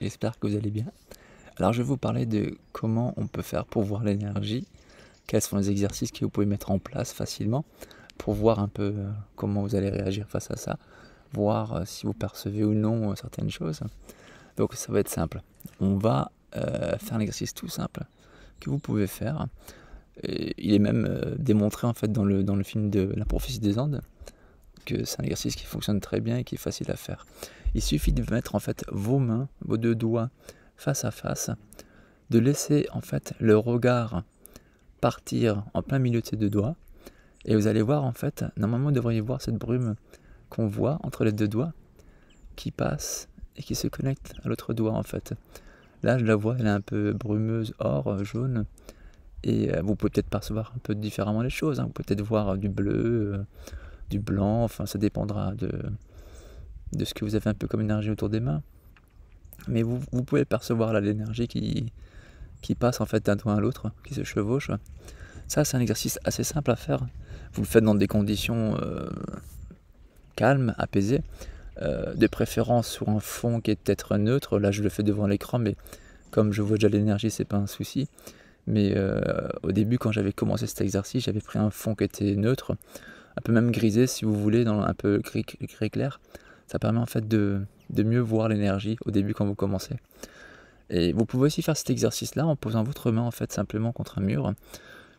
j'espère que vous allez bien. Alors je vais vous parler de comment on peut faire pour voir l'énergie, quels sont les exercices que vous pouvez mettre en place facilement pour voir un peu comment vous allez réagir face à ça, voir si vous percevez ou non certaines choses. Donc ça va être simple. On va faire un exercice tout simple que vous pouvez faire. Et il est même démontré en fait dans le film de La prophétie des Andes, que c'est un exercice qui fonctionne très bien et qui est facile à faire. Il suffit de mettre en fait vos mains, vos deux doigts face à face, de laisser en fait le regard partir en plein milieu de ces deux doigts, et vous allez voir en fait, normalement vous devriez voir cette brume qu'on voit entre les deux doigts qui passe et qui se connecte à l'autre doigt en fait. Là je la vois, elle est un peu brumeuse, or, jaune, et vous pouvez peut-être percevoir un peu différemment les choses, hein. Vous pouvez peut-être voir du bleu, du blanc, enfin ça dépendra de ce que vous avez un peu comme énergie autour des mains. Mais vous pouvez percevoir là l'énergie qui passe en fait d'un doigt à l'autre, qui se chevauche. Ça c'est un exercice assez simple à faire. Vous le faites dans des conditions calmes, apaisées, de préférence sur un fond qui est peut-être neutre. Là je le fais devant l'écran, mais comme je vois déjà l'énergie, c'est pas un souci. Mais au début, quand j'avais commencé cet exercice, j'avais pris un fond qui était neutre, un peu même grisé si vous voulez, dans un peu gris clair. Ça permet en fait de mieux voir l'énergie au début quand vous commencez. Et vous pouvez aussi faire cet exercice-là en posant votre main en fait simplement contre un mur,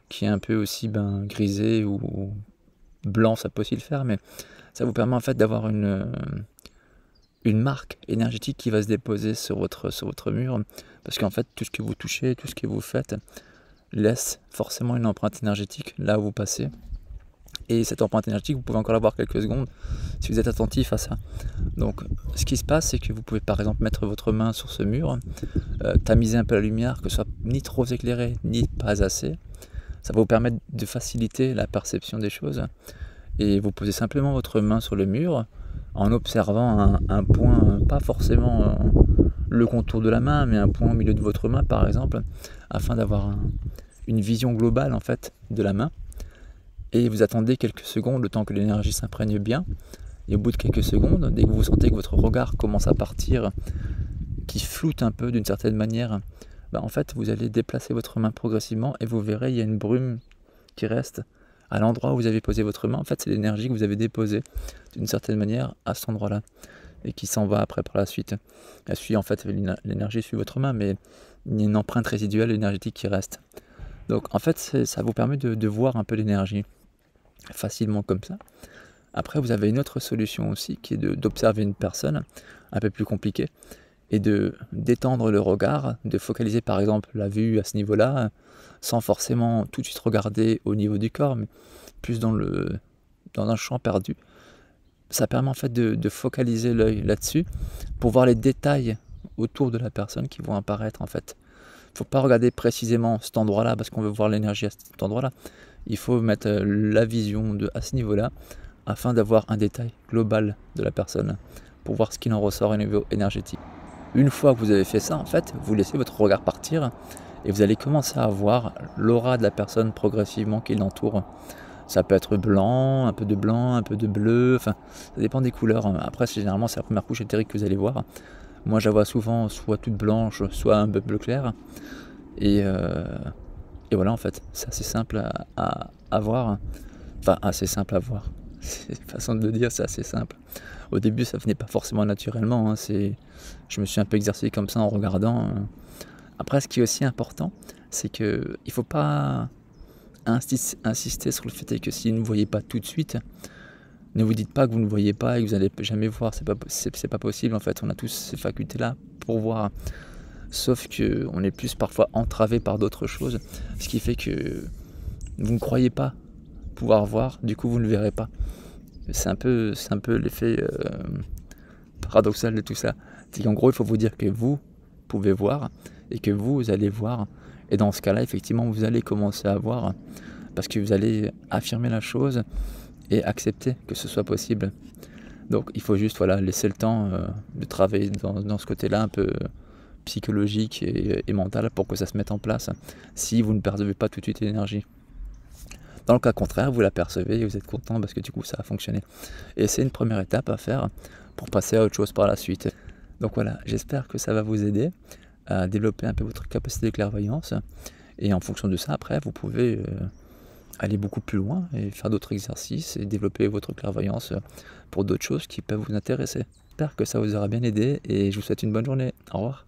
qui est un peu aussi grisé ou blanc, ça peut aussi le faire, mais ça vous permet en fait d'avoir une marque énergétique qui va se déposer sur votre mur, parce qu'en fait tout ce que vous touchez, tout ce que vous faites laisse forcément une empreinte énergétique là où vous passez. Et cette empreinte énergétique, vous pouvez encore l'avoir quelques secondes si vous êtes attentif à ça. Donc ce qui se passe, c'est que vous pouvez par exemple mettre votre main sur ce mur, tamiser un peu la lumière, que ce soit ni trop éclairé ni pas assez. Ça va vous permettre de faciliter la perception des choses. Et vous posez simplement votre main sur le mur en observant un point, pas forcément le contour de la main, mais un point au milieu de votre main par exemple, afin d'avoir une vision globale en fait de la main. Et vous attendez quelques secondes, le temps que l'énergie s'imprègne bien. Et au bout de quelques secondes, dès que vous sentez que votre regard commence à partir, qui floute un peu d'une certaine manière, en fait vous allez déplacer votre main progressivement et vous verrez, il y a une brume qui reste à l'endroit où vous avez posé votre main. En fait c'est l'énergie que vous avez déposée d'une certaine manière à cet endroit-là et qui s'en va après par la suite. Elle suit en fait, l'énergie suit votre main, mais il y a une empreinte résiduelle énergétique qui reste. Donc en fait ça vous permet de voir un peu l'énergie facilement comme ça. Après vous avez une autre solution aussi qui est d'observer une personne, un peu plus compliquée, et de d'étendre le regard, de focaliser par exemple la vue à ce niveau-là, sans forcément tout de suite regarder au niveau du corps, mais plus dans un champ perdu. Ça permet en fait de focaliser l'œil là-dessus pour voir les détails autour de la personne qui vont apparaître en fait. Il ne faut pas regarder précisément cet endroit-là parce qu'on veut voir l'énergie à cet endroit-là. Il faut mettre la vision à ce niveau-là afin d'avoir un détail global de la personne pour voir ce qu'il en ressort au niveau énergétique. Une fois que vous avez fait ça, en fait, vous laissez votre regard partir et vous allez commencer à voir l'aura de la personne progressivement qui l'entoure. Ça peut être blanc, un peu de bleu, enfin, ça dépend des couleurs. Après, généralement, c'est la première couche éthérique que vous allez voir. Moi, je la vois souvent soit toute blanche, soit un peu bleu clair. Et voilà, en fait, c'est assez simple à voir. Enfin, assez simple à voir. C'est une façon de le dire, c'est assez simple. Au début, ça venait pas forcément naturellement. Hein. Je me suis un peu exercé comme ça en regardant. Après, ce qui est aussi important, c'est qu'il ne faut pas insister sur le fait que si vous ne voyez pas tout de suite, ne vous dites pas que vous ne voyez pas et que vous n'allez jamais voir. C'est pas possible en fait. On a tous ces facultés-là pour voir. Sauf qu'on est plus parfois entravé par d'autres choses, ce qui fait que vous ne croyez pas pouvoir voir, du coup vous ne le verrez pas. C'est un peu l'effet paradoxal de tout ça. C'est qu'en gros il faut vous dire que vous pouvez voir et que vous allez voir, et dans ce cas-là effectivement vous allez commencer à voir parce que vous allez affirmer la chose et accepter que ce soit possible. Donc il faut juste laisser le temps de travailler dans ce côté-là un peu psychologique et mental pour que ça se mette en place si vous ne percevez pas tout de suite l'énergie. Dans le cas contraire, vous l'apercevez et vous êtes content parce que du coup ça a fonctionné. Et c'est une première étape à faire pour passer à autre chose par la suite. Donc voilà, j'espère que ça va vous aider à développer un peu votre capacité de clairvoyance. Et en fonction de ça, après, vous pouvez aller beaucoup plus loin et faire d'autres exercices et développer votre clairvoyance pour d'autres choses qui peuvent vous intéresser. J'espère que ça vous aura bien aidé et je vous souhaite une bonne journée. Au revoir.